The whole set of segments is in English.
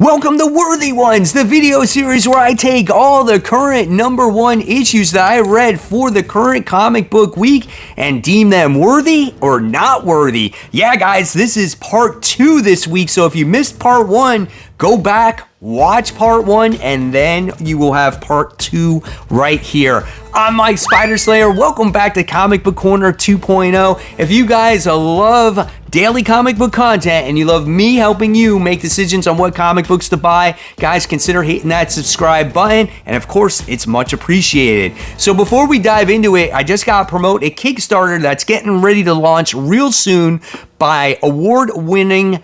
Welcome to Worthy Ones, the video series where I take all the current #1 issues that I read for the current comic book week and deem them worthy or not worthy. Yeah, guys, this is part 2 this week, so if you missed part 1, go back, watch part 1, and then you will have part 2 right here. I'm Mike Spider Slayer. Welcome back to Comic Book Corner 2.0. If you guys love daily comic book content and you love me helping you make decisions on what comic books to buy, guys, consider hitting that subscribe button, and of course, it's much appreciated. So before we dive into it, I just got to promote a Kickstarter that's getting ready to launch real soon by award-winning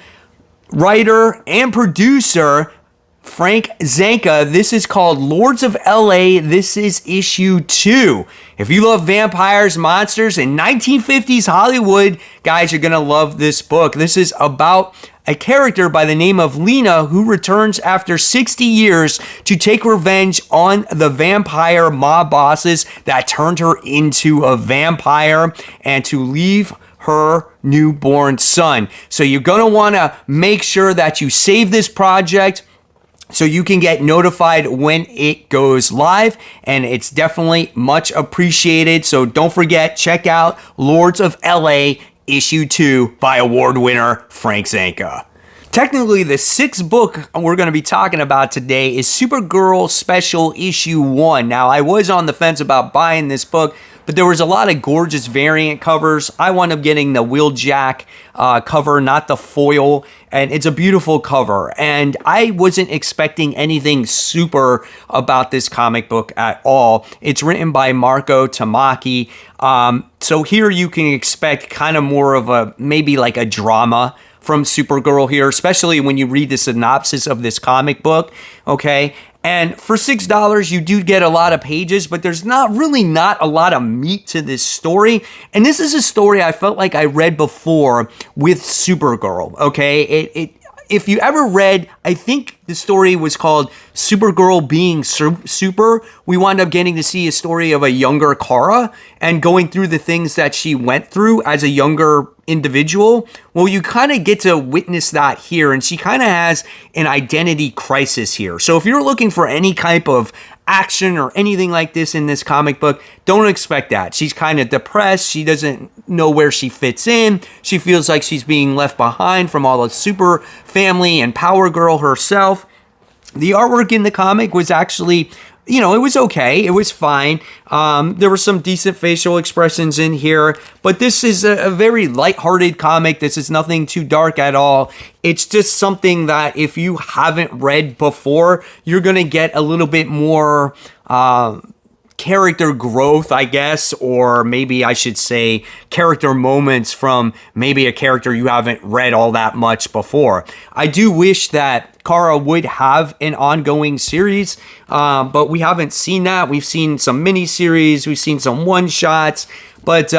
writer and producer Frank Zanka. This is called Lords of LA. This is issue 2. If you love vampires, monsters, and 1950s Hollywood, guys, you're gonna love this book. This is about a character by the name of Lena who returns after 60 years to take revenge on the vampire mob bosses that turned her into a vampire and to leave her newborn son. So you're gonna wanna make sure that you save this project so you can get notified when it goes live, and it's definitely much appreciated. So don't forget, check out Lords of LA issue 2 by award winner Frank Zanka. Technically, the 6th book we're going to be talking about today is Supergirl Special Issue 1. Now, I was on the fence about buying this book, but there was a lot of gorgeous variant covers. I wound up getting the Wheeljack cover, not the foil, and it's a beautiful cover. And I wasn't expecting anything super about this comic book at all. It's written by Marco Tamaki. So here you can expect kind of more of a, maybe like a drama from Supergirl here, especially when you read the synopsis of this comic book, okay? And for $6, you do get a lot of pages, but there's not a lot of meat to this story. And this is a story I felt like I read before with Supergirl, okay? If you ever read, I think the story was called Supergirl Being Super. We wound up getting to see a story of a younger Kara and going through the things that she went through as a younger individual. Well, you kind of get to witness that here, and she kind of has an identity crisis here. So if you're looking for any type of action or anything like this in this comic book, don't expect that. She's kind of depressed. She doesn't know where she fits in. She feels like she's being left behind from all the super family and Power Girl herself. The artwork in the comic was actually, you know, it was okay. It was fine. There were some decent facial expressions in here, but this is a very lighthearted comic. This is nothing too dark at all. It's just something that if you haven't read before, you're going to get a little bit more character growth, I guess, or maybe I should say character moments from maybe a character you haven't read all that much before. I do wish that Kara would have an ongoing series, but we haven't seen that. We've seen some mini-series, we've seen some one-shots, but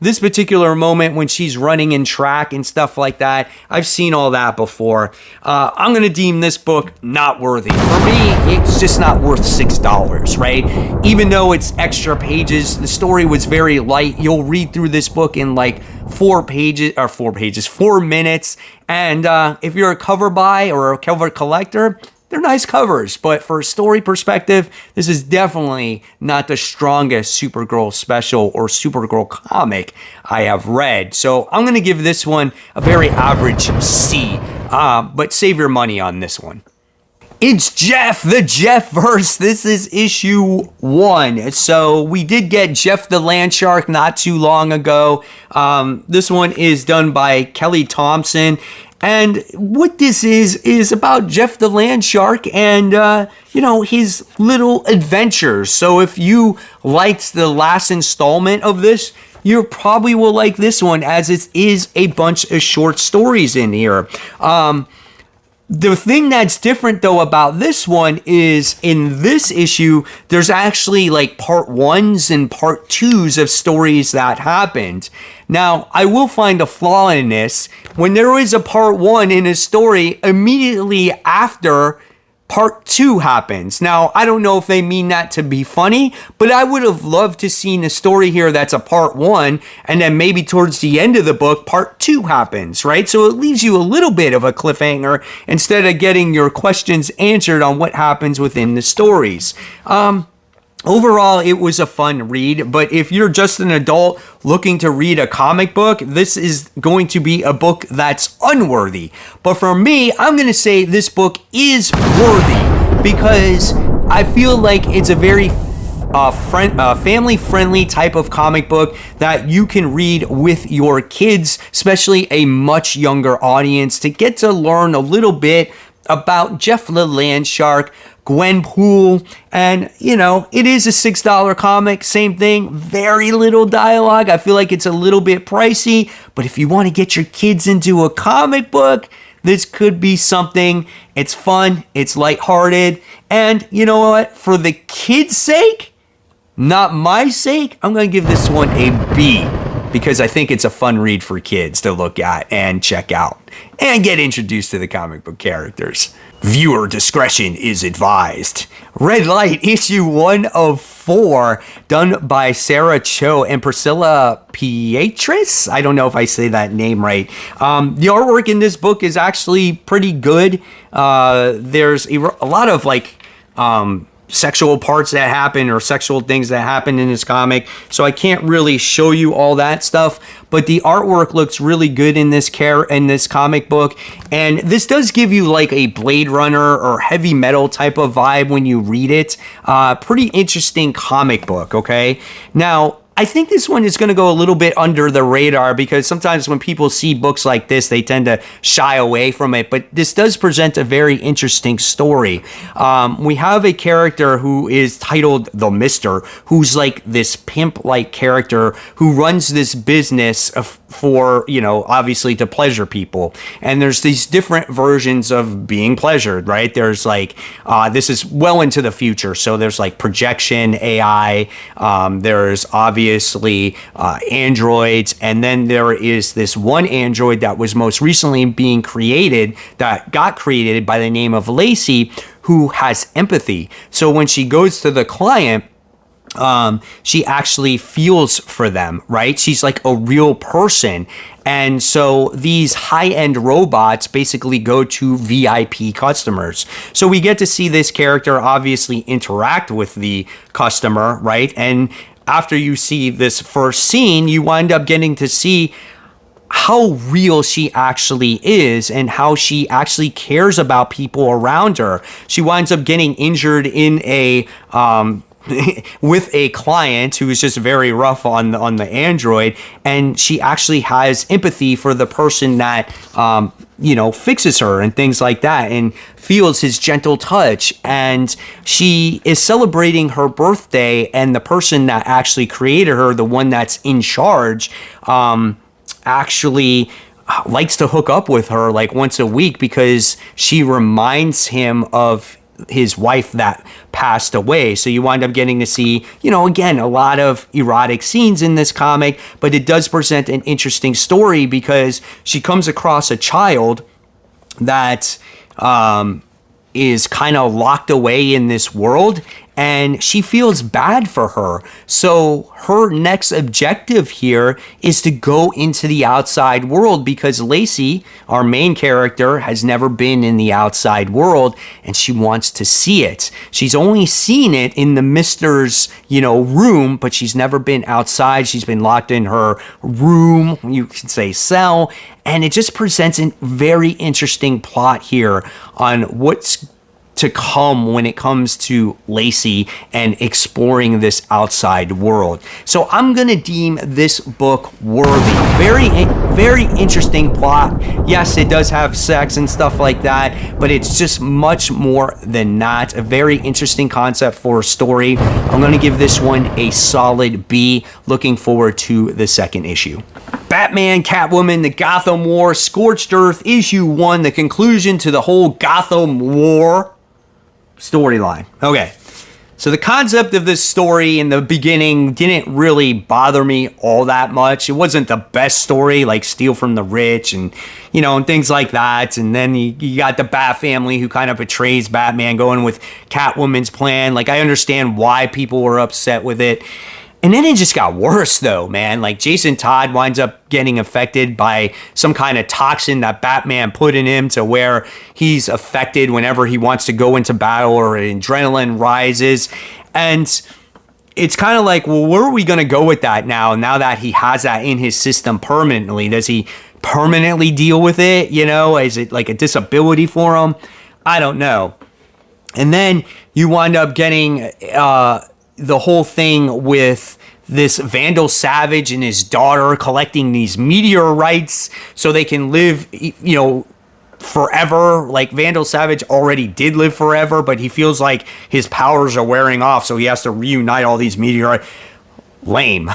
this particular moment when she's running in track and stuff like that, I've seen all that before. I'm going to deem this book not worthy. For me, it's just not worth $6, right? Even though it's extra pages, the story was very light. You'll read through this book in like 4 minutes. And if you're a cover buy or a cover collector, they're nice covers, but for a story perspective, this is definitely not the strongest Supergirl special or Supergirl comic I have read. So I'm going to give this one a very average C, but save your money on this one. It's Jeff, the Jeff-verse. This is issue 1. So we did get Jeff the Land Shark not too long ago. This one is done by Kelly Thompson. And what this is about Jeff the Land Shark and, you know, his little adventures. So if you liked the last installment of this, you probably will like this one, as it is a bunch of short stories in here. The thing that's different, though, about this one is in this issue, there's actually like part 1s and part 2s of stories that happened. Now, I will find a flaw in this. When there is a part 1 in a story, immediately after part 2 happens. Now, I don't know if they mean that to be funny, but I would have loved to seen a story here that's a part 1, and then maybe towards the end of the book, part 2 happens, right? So it leaves you a little bit of a cliffhanger instead of getting your questions answered on what happens within the stories. Overall, it was a fun read, but if you're just an adult looking to read a comic book, this is going to be a book that's unworthy. But for me, I'm going to say this book is worthy because I feel like it's a very family-friendly type of comic book that you can read with your kids, especially a much younger audience, to get to learn a little bit about Jeff the Land Shark, Gwenpool, and it is a $6 comic. Same thing, very little dialogue. I feel like it's a little bit pricey, but if you want to get your kids into a comic book, this could be something. It's fun, it's lighthearted, and you know what? For the kids' sake, not my sake, I'm going to give this one a B because I think it's a fun read for kids to look at and check out and get introduced to the comic book characters. Viewer discretion is advised. Red Light, issue 1 of 4, done by Sarah Cho and Priscilla Pietris. I don't know if I say that name right. The artwork in this book is actually pretty good. There's a lot of sexual parts that happen or sexual things that happen in this comic, so I can't really show you all that stuff, but the artwork looks really good in this comic book, and this does give you like a Blade Runner or heavy metal type of vibe when you read it. Pretty interesting comic book. Okay, now I think this one is going to go a little bit under the radar because sometimes when people see books like this, they tend to shy away from it. But this does present a very interesting story. We have a character who is titled The Mister, who's like this pimp-like character who runs this business for, obviously to pleasure people. And there's these different versions of being pleasured, right? There's this is well into the future. So there's projection, AI, there's obviously androids, and then there is this one android that was most recently got created by the name of Lacey, who has empathy. So when she goes to the client, she actually feels for them, right? She's like a real person. And so these high-end robots basically go to VIP customers. So we get to see this character obviously interact with the customer, right? And after you see this first scene, you wind up getting to see how real she actually is and how she actually cares about people around her. She winds up getting injured in a with a client who is just very rough on the android, and she actually has empathy for the person that fixes her and things like that, and feels his gentle touch. And she is celebrating her birthday, and the person that actually created her, the one that's in charge, actually likes to hook up with her once a week because she reminds him of his wife that passed away. So you wind up getting to see, again, a lot of erotic scenes in this comic, but it does present an interesting story because she comes across a child that is kind of locked away in this world, and she feels bad for her. So her next objective here is to go into the outside world because Lacey, our main character, has never been in the outside world, and she wants to see it. She's only seen it in the Mister's, room, but she's never been outside. She's been locked in her room, you can say cell, and it just presents a very interesting plot here on what's to come when it comes to Lacey and exploring this outside world. So I'm going to deem this book worthy. Very, very interesting plot. Yes, it does have sex and stuff like that, but it's just much more than that. A very interesting concept for a story. I'm going to give this one a solid B. Looking forward to the second issue. Batman, Catwoman, the Gotham War, Scorched Earth, issue 1, the conclusion to the whole Gotham War storyline. Okay, So the concept of this story in the beginning didn't really bother me all that much. It wasn't the best story, like steal from the rich and, and things like that. And then you got the Bat family who kind of betrays Batman going with Catwoman's plan. Like, I understand why people were upset with it. And then it just got worse, though, man. Like, Jason Todd winds up getting affected by some kind of toxin that Batman put in him to where he's affected whenever he wants to go into battle or adrenaline rises. And it's kind of like, well, where are we going to go with that now that he has that in his system permanently? Does he permanently deal with it? Is it like a disability for him? I don't know. And then you wind up getting the whole thing with this Vandal Savage and his daughter collecting these meteorites so they can live, forever. Like, Vandal Savage already did live forever, but he feels like his powers are wearing off, so he has to reunite all these meteorites. Lame,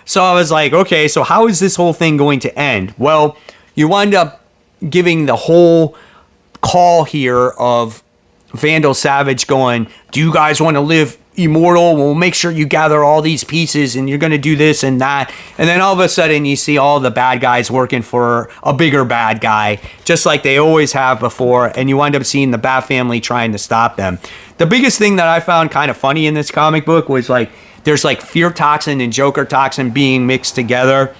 So I was like, okay, so how is this whole thing going to end? Well, you wind up giving the whole call here of Vandal Savage going, do you guys want to live immortal? We'll make sure you gather all these pieces and you're going to do this and that. And then all of a sudden you see all the bad guys working for a bigger bad guy, just like they always have before. And you wind up seeing the Bat family trying to stop them. The biggest thing that I found kind of funny in this comic book was like, there's like fear toxin and Joker toxin being mixed together.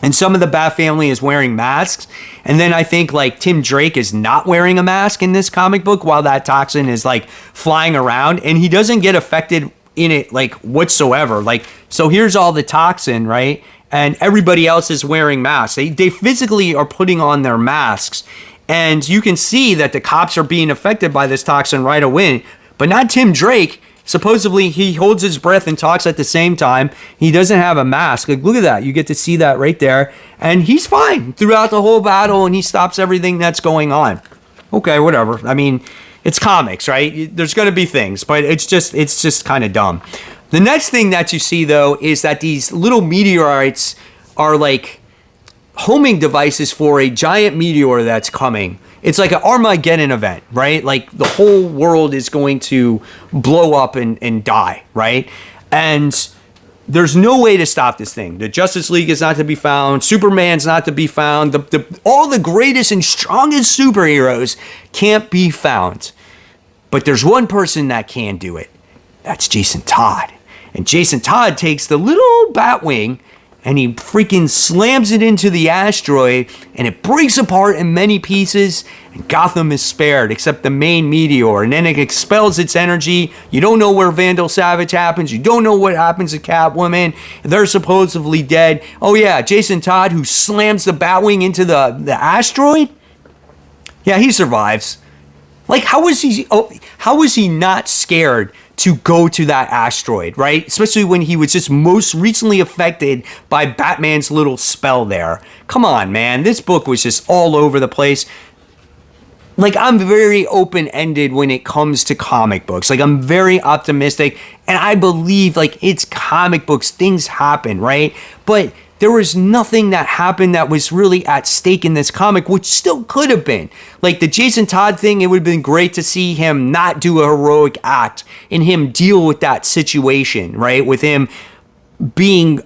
And some of the Bat family is wearing masks. And then I think like Tim Drake is not wearing a mask in this comic book while that toxin is like flying around. And he doesn't get affected in it like whatsoever. Like, so here's all the toxin, right? And everybody else is wearing masks. They physically are putting on their masks. And you can see that the cops are being affected by this toxin right away. But not Tim Drake. Supposedly, he holds his breath and talks at the same time. He doesn't have a mask. Like, look at that. You get to see that right there. And he's fine throughout the whole battle, and he stops everything that's going on. Okay, whatever. I mean, it's comics, right? There's going to be things, but it's just kind of dumb. The next thing that you see, though, is that these little meteorites are like homing devices for a giant meteor that's coming. It's like an Armageddon event, right? Like the whole world is going to blow up and die, right? And there's no way to stop this thing. The Justice League is not to be found. Superman's not to be found. All the greatest and strongest superheroes can't be found. But there's one person that can do it. That's Jason Todd. And Jason Todd takes the little Batwing and he freaking slams it into the asteroid, and it breaks apart in many pieces, and Gotham is spared, except the main meteor, and then it expels its energy. You don't know where Vandal Savage happens. You don't know what happens to Catwoman. They're supposedly dead. Oh yeah, Jason Todd, who slams the Batwing into the asteroid? Yeah, he survives. Like, how is he not scared to go to that asteroid, right? Especially when he was just most recently affected by Batman's little spell there. Come on, man. This book was just all over the place. Like, I'm very open-ended when it comes to comic books. Like, I'm very optimistic, and I believe, like, it's comic books. Things happen, right? But there was nothing that happened that was really at stake in this comic, which still could have been. Like the Jason Todd thing, it would have been great to see him not do a heroic act and him deal with that situation, right? With him being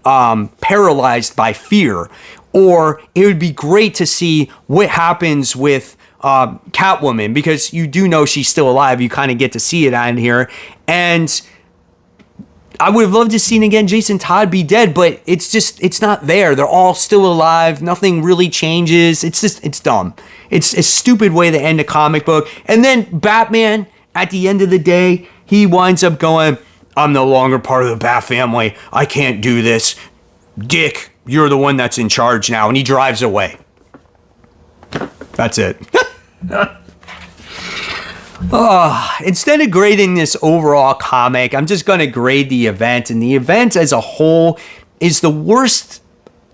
paralyzed by fear. Or it would be great to see what happens with Catwoman, because you do know she's still alive. You kind of get to see it on here. And I would have loved to see again Jason Todd be dead, but it's not there. They're all still alive. Nothing really changes. It's dumb. It's a stupid way to end a comic book. And then Batman, at the end of the day, he winds up going, I'm no longer part of the Bat family. I can't do this. Dick, you're the one that's in charge now. And he drives away. That's it. Instead of grading this overall comic, I'm just going to grade the event. And the event as a whole is the worst,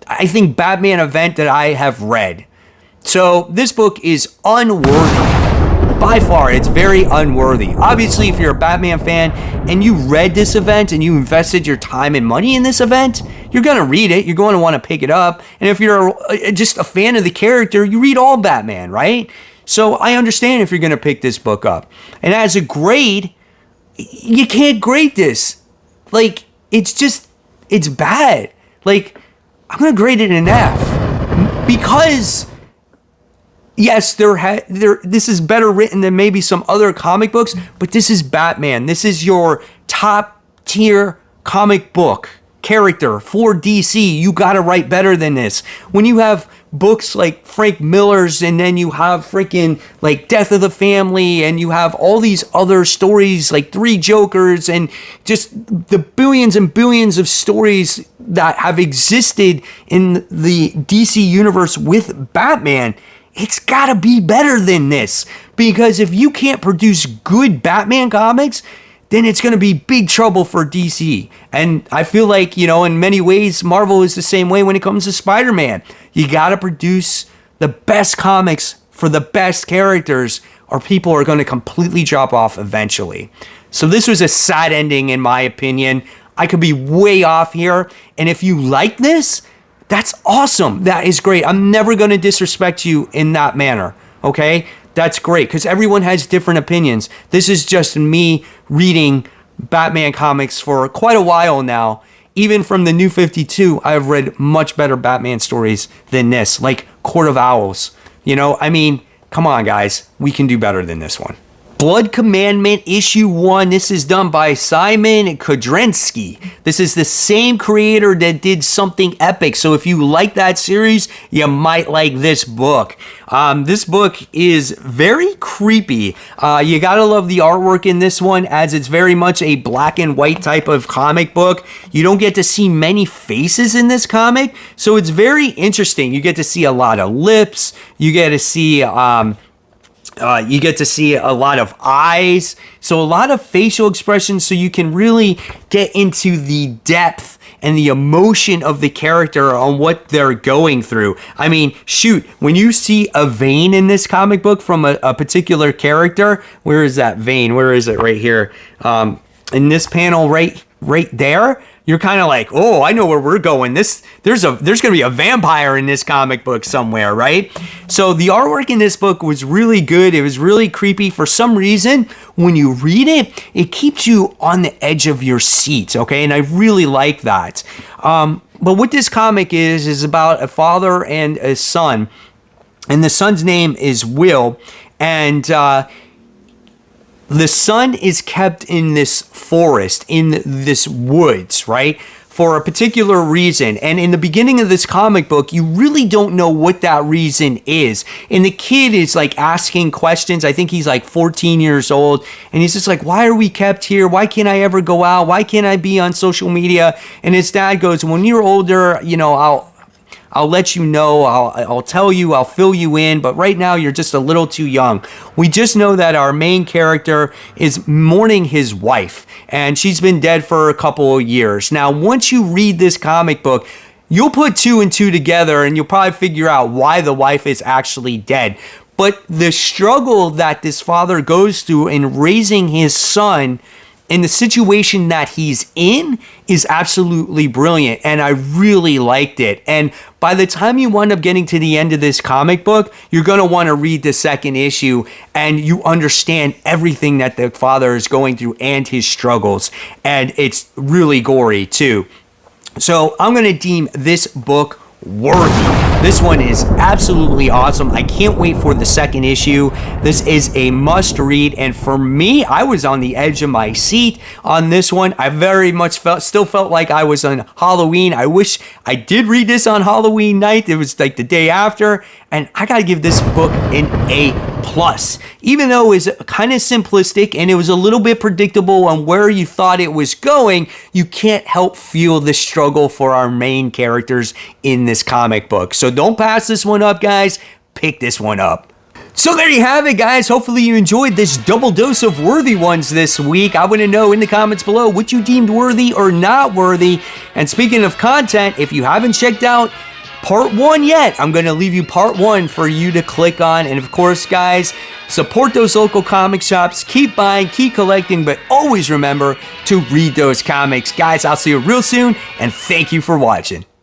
I think, Batman event that I have read. So this book is unworthy. By far, it's very unworthy. Obviously, if you're a Batman fan and you read this event and you invested your time and money in this event, you're going to read it. You're going to want to pick it up. And if you're just a fan of the character, you read all Batman, right? So I understand if you're going to pick this book up. And as a grade, you can't grade this. Like, it's bad. Like, I'm gonna grade it an F because yes, this is better written than maybe some other comic books, but this is Batman. This is your top tier comic book character for DC. You gotta write better than this. When you have books like Frank Miller's, and then you have freaking like Death of the Family, and you have all these other stories like Three Jokers, and just the billions and billions of stories that have existed in the DC universe with Batman, it's gotta be better than this. Because if you can't produce good Batman comics, then it's going to be big trouble for DC. And I feel like, in many ways, Marvel is the same way when it comes to Spider-Man. You got to produce the best comics for the best characters, or people are going to completely drop off eventually. So this was a sad ending, in my opinion. I could be way off here. And if you like this, that's awesome. That is great. I'm never going to disrespect you in that manner. Okay? That's great, because everyone has different opinions. This is just me reading Batman comics for quite a while now. Even from the New 52, I've read much better Batman stories than this, like Court of Owls. Come on, guys. We can do better than this one. Blood Commandment issue 1. This is done by Simon Kodrensky. This is the same creator that did Something Epic. So if you like that series, you might like this book. This book is very creepy. You gotta love the artwork in this one, as it's very much a black and white type of comic book. You don't get to see many faces in this comic, so it's very interesting. You get to see a lot of lips. You get to see a lot of eyes, so a lot of facial expressions, so you can really get into the depth and the emotion of the character on what they're going through. I mean, shoot, when you see a vein in this comic book from a particular character, where is that vein? Where is it? Right here. In this panel right there, you're kind of like, oh, I know where we're going. There's going to be a vampire in this comic book somewhere, right? So the artwork in this book was really good. It was really creepy. For some reason, when you read it, it keeps you on the edge of your seat, okay? And I really like that. But what this comic is about a father and a son. And the son's name is Will. And the son is kept in this forest, in this woods, right? For a particular reason. And in the beginning of this comic book, you really don't know what that reason is. And the kid is like asking questions. I think he's like 14 years old. And he's just like, why are we kept here? Why can't I ever go out? Why can't I be on social media? And his dad goes, when you're older, I'll let you know, I'll tell you, I'll fill you in, but right now you're just a little too young. We just know that our main character is mourning his wife, and she's been dead for a couple of years. Now, once you read this comic book, you'll put 2 and 2 together, and you'll probably figure out why the wife is actually dead. But the struggle that this father goes through in raising his son in the situation that he's in is absolutely brilliant, and I really liked it. And by the time you wind up getting to the end of this comic book, you're going to want to read the second issue, and you understand everything that the father is going through and his struggles, and it's really gory too. So I'm going to deem this book worthy. This one is absolutely awesome. I can't wait for the second issue. This is a must read, and for me, I was on the edge of my seat on this one. I very much still felt like I was on Halloween. I wish I did read this on Halloween night. It was like the day after, and I gotta give this book an A+. Even though it was kind of simplistic and it was a little bit predictable on where you thought it was going, you can't help feel the struggle for our main characters in this comic book. So don't pass this one up, guys. Pick this one up. So there you have it, guys. Hopefully you enjoyed this double dose of worthy ones this week. I want to know in the comments below what you deemed worthy or not worthy. And speaking of content, if you haven't checked out Part 1 yet, I'm going to leave you Part 1 for you to click on. And of course, guys, support those local comic shops. Keep buying, keep collecting, but always remember to read those comics. Guys, I'll see you real soon, and thank you for watching.